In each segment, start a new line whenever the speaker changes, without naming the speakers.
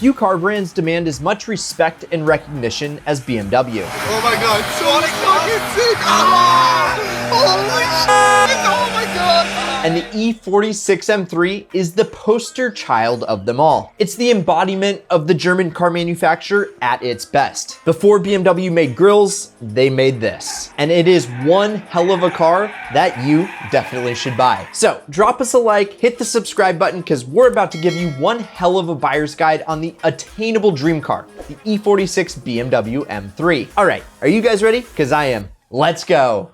few car brands demand as much respect and recognition as BMW.
Oh my god, Sonic fucking sick! Ah! Holy shit! Oh my god!
And the E46 M3 is the poster child of them all. It's the embodiment of the German car manufacturer at its best. Before BMW made grills, they made this. And it is one hell of a car that you definitely should buy. So drop us a like, hit the subscribe button, because we're about to give you one hell of a buyer's guide on the attainable dream car, the E46 BMW M3. All right, are you guys ready? Because I am. Let's go.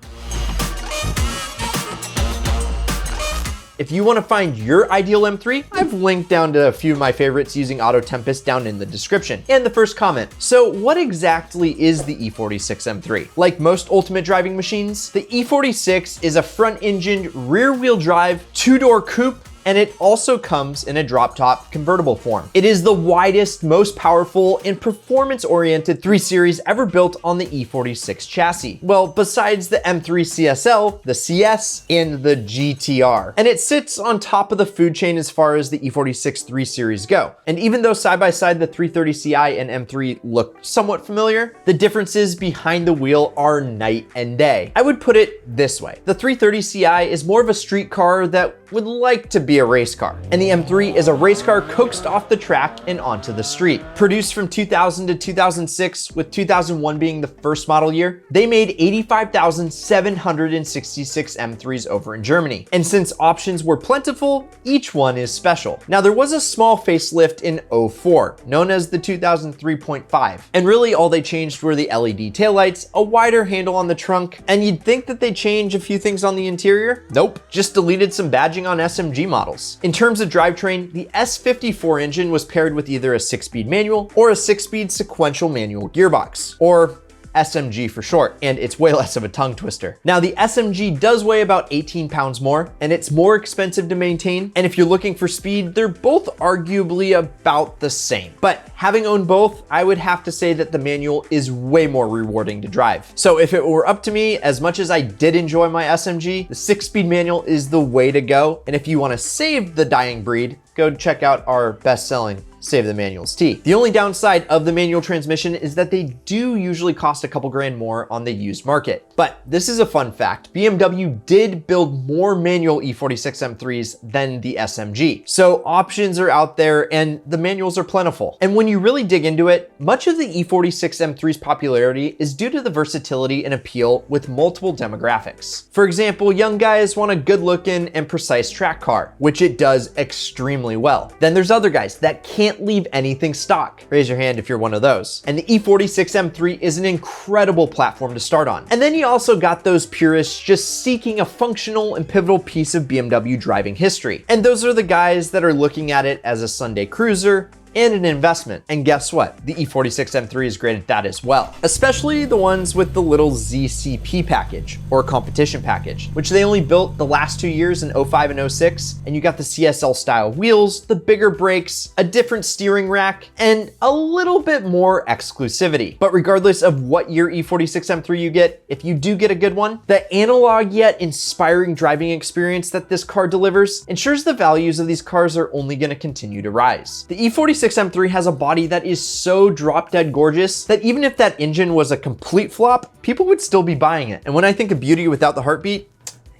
If you want to find your ideal M3, I've linked down to a few of my favorites using AutoTEMPEST down in the description and the first comment. So what exactly is the E46 M3? Like most ultimate driving machines, the E46 is a front-engined, rear-wheel drive, two-door coupe, and it also comes in a drop-top convertible form. It is the widest, most powerful, and performance-oriented 3 Series ever built on the E46 chassis. Well, besides the M3 CSL, the CS, and the GTR. And it sits on top of the food chain as far as the E46 3 Series go. And even though side-by-side the 330 Ci and M3 look somewhat familiar, the differences behind the wheel are night and day. I would put it this way. The 330 Ci is more of a street car that would like to be a race car. And the M3 is a race car coaxed off the track and onto the street. Produced from 2000 to 2006, with 2001 being the first model year, they made 85,766 M3s over in Germany. And since options were plentiful, each one is special. Now there was a small facelift in 04, known as the 2003.5. And really all they changed were the LED taillights, a wider handle on the trunk, and you'd think that they change a few things on the interior. Nope, just deleted some badging on SMG models. In terms of drivetrain, the S54 engine was paired with either a 6-speed manual or a 6-speed sequential manual gearbox, or SMG for short, and it's way less of a tongue twister. Now the SMG does weigh about 18 pounds more, and it's more expensive to maintain. And if you're looking for speed, they're both arguably about the same. But having owned both, I would have to say that the manual is way more rewarding to drive. So if it were up to me, as much as I did enjoy my SMG, the 6-speed manual is the way to go. And if you want to save the dying breed, go check out our best-selling Save the Manuals tee. The only downside of the manual transmission is that they do usually cost a couple grand more on the used market. But this is a fun fact. BMW did build more manual E46 M3s than the SMG. So options are out there and the manuals are plentiful. And when you really dig into it, much of the E46 M3's popularity is due to the versatility and appeal with multiple demographics. For example, young guys want a good looking and precise track car, which it does extremely well. Then there's other guys that can't leave anything stock. Raise your hand if you're one of those. And the E46 M3 is an incredible platform to start on. And then you also got those purists just seeking a functional and pivotal piece of BMW driving history. And those are the guys that are looking at it as a Sunday cruiser and an investment. And guess what? The E46 M3 is great at that as well, especially the ones with the little ZCP package or competition package, which they only built the last 2 years in 05 and 06. And you got the CSL style wheels, the bigger brakes, a different steering rack, and a little bit more exclusivity. But regardless of what year E46 M3 you get, if you do get a good one, the analog yet inspiring driving experience that this car delivers ensures the values of these cars are only going to continue to rise. The E46 M3 has a body that is so drop dead gorgeous that even if that engine was a complete flop, people would still be buying it. And when I think of beauty without the heartbeat,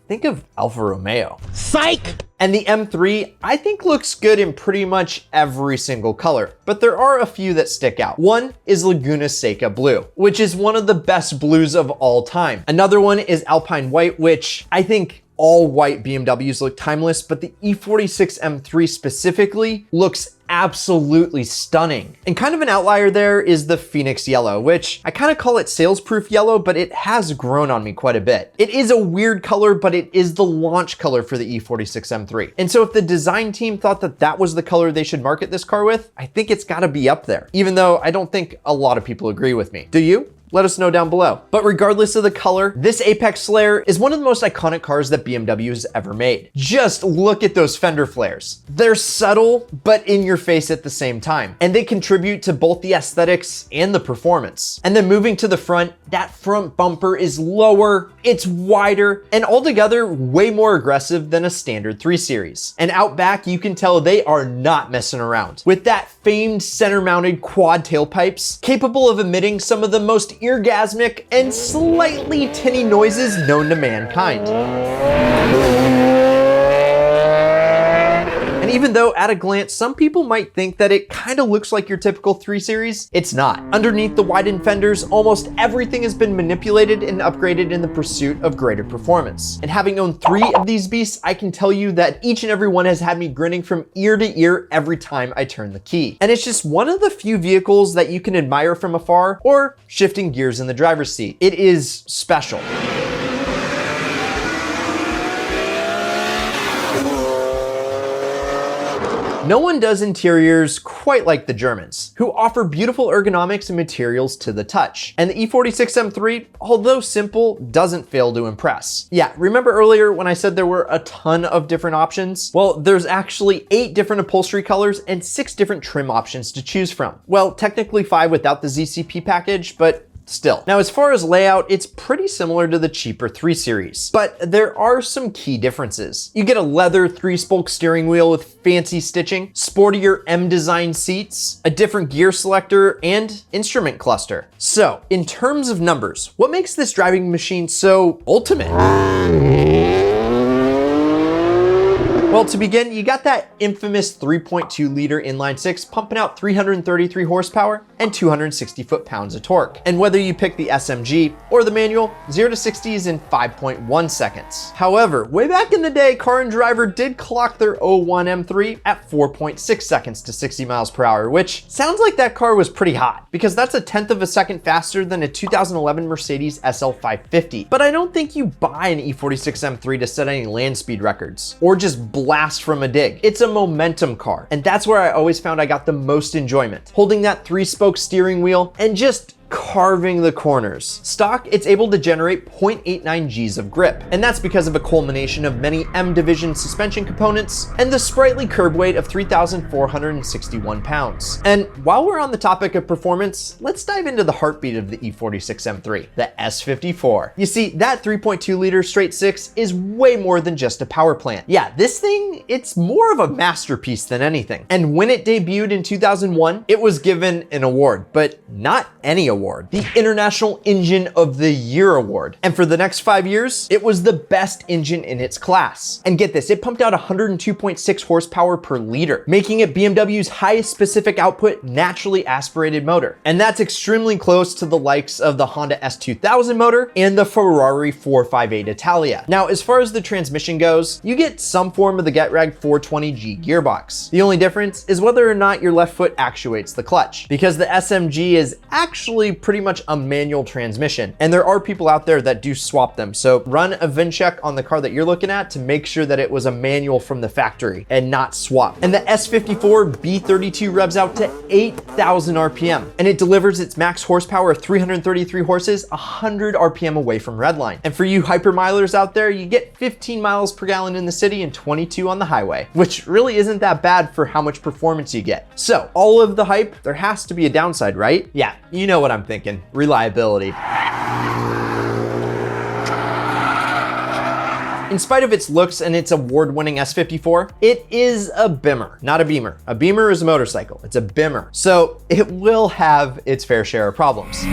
think of Alfa Romeo.
Psych!
And the M3, I think looks good in pretty much every single color, but there are a few that stick out. One is Laguna Seca Blue, which is one of the best blues of all time. Another one is Alpine White, which I think all white BMWs look timeless, but the E46 M3 specifically looks absolutely stunning. And kind of an outlier there is the Phoenix Yellow, which I kind of call it sales-proof yellow, but it has grown on me quite a bit. It is a weird color, but it is the launch color for the E46 M3. And so if the design team thought that that was the color they should market this car with, I think it's gotta be up there, even though I don't think a lot of people agree with me. Do you? Let us know down below. But regardless of the color, this Apex Slayer is one of the most iconic cars that BMW has ever made. Just look at those fender flares. They're subtle, but in your face at the same time. And they contribute to both the aesthetics and the performance. And then moving to the front, that front bumper is lower, it's wider, and altogether way more aggressive than a standard 3 Series. And out back, you can tell they are not messing around. With that famed center-mounted quad tailpipes, capable of emitting some of the most orgasmic and slightly tinny noises known to mankind. And even though at a glance, some people might think that it kind of looks like your typical 3 Series, it's not. Underneath the widened fenders, almost everything has been manipulated and upgraded in the pursuit of greater performance. And having owned 3 of these beasts, I can tell you that each and every one has had me grinning from ear to ear every time I turn the key. And it's just one of the few vehicles that you can admire from afar or shifting gears in the driver's seat. It is special. No one does interiors quite like the Germans, who offer beautiful ergonomics and materials to the touch. And the E46 M3, although simple, doesn't fail to impress. Yeah, remember earlier when I said there were a ton of different options? Well, there's actually 8 different upholstery colors and 6 different trim options to choose from. Well, technically 5 without the ZCP package, but still. Now, as far as layout, it's pretty similar to the cheaper 3 Series, but there are some key differences. You get a leather 3-spoke steering wheel with fancy stitching, sportier M-design seats, a different gear selector, and instrument cluster. So, in terms of numbers, what makes this driving machine so ultimate? Well, to begin, you got that infamous 3.2 liter inline-6 pumping out 333 horsepower and 260 foot-pounds of torque. And whether you pick the SMG or the manual, 0 to 60 is in 5.1 seconds. However, way back in the day, Car and Driver did clock their 01 M3 at 4.6 seconds to 60 miles per hour, which sounds like that car was pretty hot, because that's a 1/10 of a second faster than a 2011 Mercedes SL550. But I don't think you buy an E46 M3 to set any land speed records, or just blast from a dig. It's a momentum car, and that's where I always found I got the most enjoyment, holding that 3-spoke steering wheel and just carving the corners. Stock, it's able to generate 0.89 Gs of grip, and that's because of a culmination of many M division suspension components and the sprightly curb weight of 3,461 pounds. And while we're on the topic of performance, let's dive into the heartbeat of the E46 M3, the S54. You see, that 3.2 liter straight 6 is way more than just a power plant. Yeah, this thing, it's more of a masterpiece than anything. And when it debuted in 2001, it was given an award, but not any award. The International Engine of the Year award. And for the next 5 years, it was the best engine in its class. And get this, it pumped out 102.6 horsepower per liter, making it BMW's highest specific output naturally aspirated motor. And that's extremely close to the likes of the Honda S2000 motor and the Ferrari 458 Italia. Now, as far as the transmission goes, you get some form of the GetRag 420G gearbox. The only difference is whether or not your left foot actuates the clutch, because the SMG is actually pretty much a manual transmission, and there are people out there that do swap them. So run a VIN check on the car that you're looking at to make sure that it was a manual from the factory and not swap. And the S54 B32 revs out to 8,000 RPM, and it delivers its max horsepower of 333 horses 100 RPM away from redline. And for you hypermilers out there, you get 15 miles per gallon in the city and 22 on the highway, which really isn't that bad for how much performance you get. So all of the hype, there has to be a downside, right? Yeah, you know what I'm thinking. Reliability. In spite of its looks and its award-winning S54, it is a bimmer, not a beamer. A beamer is a motorcycle, it's a bimmer. So it will have its fair share of problems.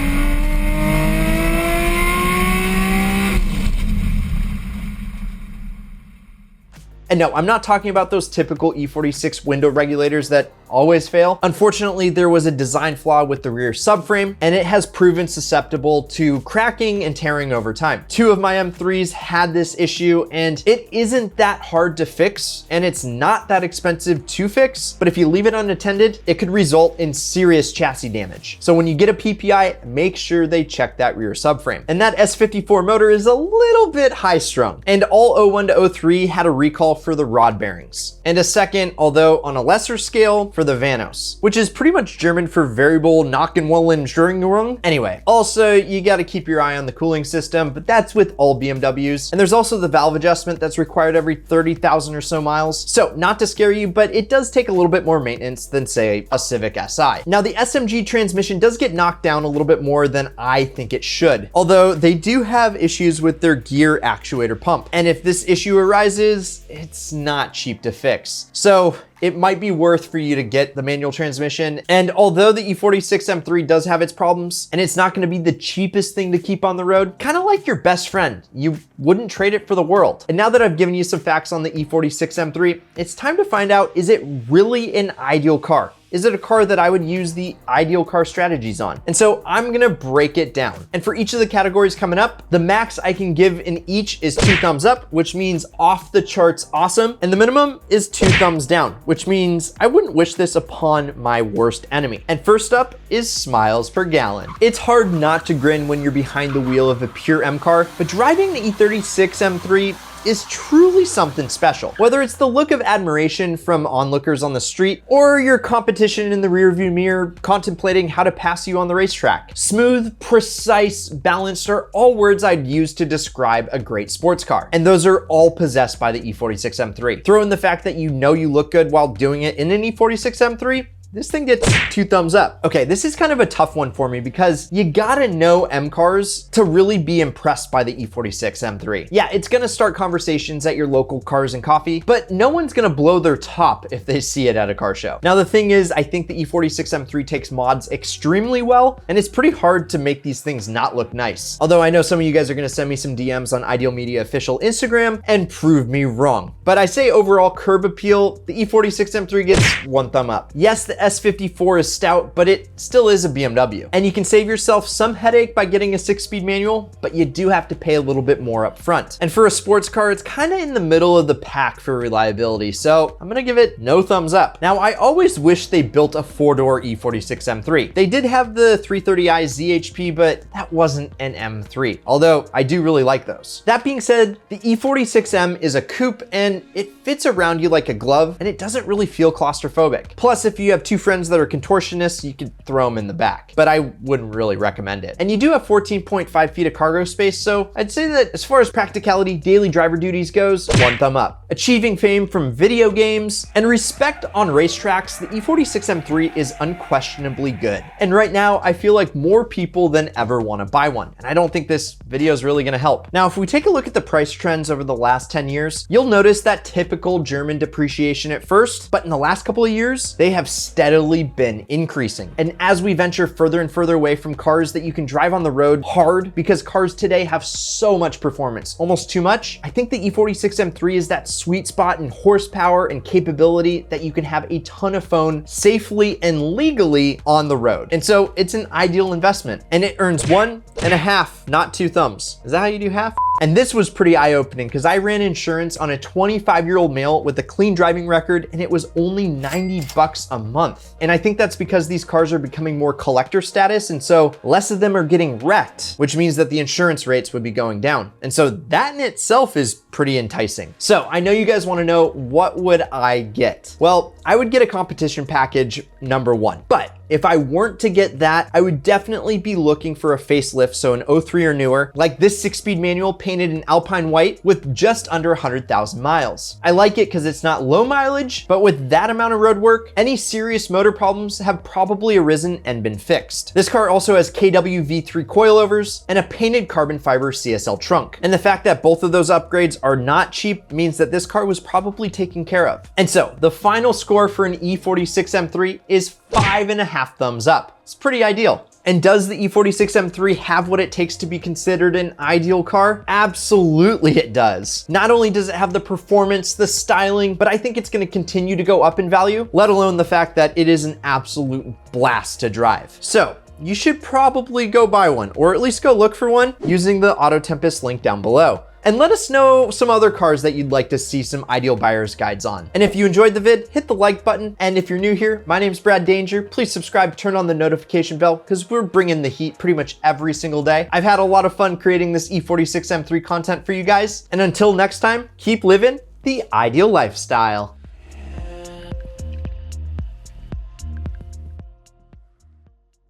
And no, I'm not talking about those typical E46 window regulators that always fail. Unfortunately, there was a design flaw with the rear subframe, and it has proven susceptible to cracking and tearing over time. 2 of my M3s had this issue, and it isn't that hard to fix, and it's not that expensive to fix, but if you leave it unattended, it could result in serious chassis damage. So when you get a PPI, make sure they check that rear subframe. And that S54 motor is a little bit high strung, and all 01 to 03 had a recall for the rod bearings. And a second, although on a lesser scale, for the Vanos, which is pretty much German for variable Nockenwellensteuerung. Anyway, also you got to keep your eye on the cooling system, but that's with all BMWs. And there's also the valve adjustment that's required every 30,000 or so miles. So not to scare you, but it does take a little bit more maintenance than say a Civic Si. Now the SMG transmission does get knocked down a little bit more than I think it should, although they do have issues with their gear actuator pump. And if this issue arises, it's not cheap to fix. So it might be worth for you to get the manual transmission. And although the E46 M3 does have its problems, and it's not gonna be the cheapest thing to keep on the road, kind of like your best friend, you wouldn't trade it for the world. And now that I've given you some facts on the E46 M3, it's time to find out, is it really an ideal car? Is it a car that I would use the ideal car strategies on? And so I'm gonna break it down. And for each of the categories coming up, the max I can give in each is 2 thumbs up, which means off the charts awesome. And the minimum is 2 thumbs down, which means I wouldn't wish this upon my worst enemy. And first up is smiles per gallon. It's hard not to grin when you're behind the wheel of a pure M car, but driving the E36 M3 is truly something special. Whether it's the look of admiration from onlookers on the street or your competition in the rearview mirror contemplating how to pass you on the racetrack. Smooth, precise, balanced are all words I'd use to describe a great sports car. And those are all possessed by the E46 M3. Throw in the fact that you know you look good while doing it in an E46 M3, this thing gets 2 thumbs up. Okay, this is kind of a tough one for me because you gotta know M cars to really be impressed by the E46 M3. Yeah, it's gonna start conversations at your local Cars and Coffee, but no one's gonna blow their top if they see it at a car show. Now the thing is, I think the E46 M3 takes mods extremely well, and it's pretty hard to make these things not look nice. Although I know some of you guys are gonna send me some DMs on Ideal Media official Instagram and prove me wrong. But I say overall curb appeal, the E46 M3 gets 1 thumb up. Yes, the S54 is stout, but it still is a BMW. And you can save yourself some headache by getting a 6-speed manual, but you do have to pay a little bit more up front. And for a sports car, it's kind of in the middle of the pack for reliability, so I'm gonna give it no thumbs up. Now, I always wish they built a 4-door E46 M3. They did have the 330i ZHP, but that wasn't an M3, although I do really like those. That being said, the E46M is a coupe and it fits around you like a glove, and it doesn't really feel claustrophobic. Plus, if you have 2 friends that are contortionists, you could throw them in the back, but I wouldn't really recommend it. And you do have 14.5 feet of cargo space, so I'd say that as far as practicality, daily driver duties goes, 1 thumb up. Achieving fame from video games and respect on racetracks, the E46 M3 is unquestionably good. And right now, I feel like more people than ever want to buy one, and I don't think this video is really gonna help. Now, if we take a look at the price trends over the last 10 years, you'll notice that typical German depreciation at first, but in the last couple of years, they have steadily been increasing. And as we venture further and further away from cars that you can drive on the road hard, because cars today have so much performance, almost too much, I think the E46 M3 is that sweet spot in horsepower and capability that you can have a ton of fun safely and legally on the road. And so it's an ideal investment, and it earns 1.5, not 2 thumbs. Is that how you do half? And this was pretty eye-opening because I ran insurance on a 25-year-old male with a clean driving record, and it was only 90 bucks a month. And I think that's because these cars are becoming more collector status, and so less of them are getting wrecked, which means that the insurance rates would be going down. And so that in itself is pretty enticing. So I know you guys want to know, what would I get? Well, I would get a competition package #1, but if I weren't to get that, I would definitely be looking for a facelift, so an 03 or newer, like this 6-speed manual painted in Alpine white with just under 100,000 miles. I like it because it's not low mileage, but with that amount of road work, any serious motor problems have probably arisen and been fixed. This car also has KW V3 coilovers and a painted carbon fiber CSL trunk. And the fact that both of those upgrades are not cheap means that this car was probably taken care of. And so the final score for an E46 M3 is 5.5 thumbs up. It's pretty ideal. And does the E46 M3 have what it takes to be considered an ideal car? Absolutely it does. Not only does it have the performance, the styling, but I think it's gonna continue to go up in value, let alone the fact that it is an absolute blast to drive. So you should probably go buy one, or at least go look for one using the AutoTEMPEST link down below. And let us know some other cars that you'd like to see some ideal buyer's guides on. And if you enjoyed the vid, hit the like button. And if you're new here, my name's Brad Danger. Please subscribe, turn on the notification bell, because we're bringing the heat pretty much every single day. I've had a lot of fun creating this E46 M3 content for you guys. And until next time, keep living The ideal lifestyle.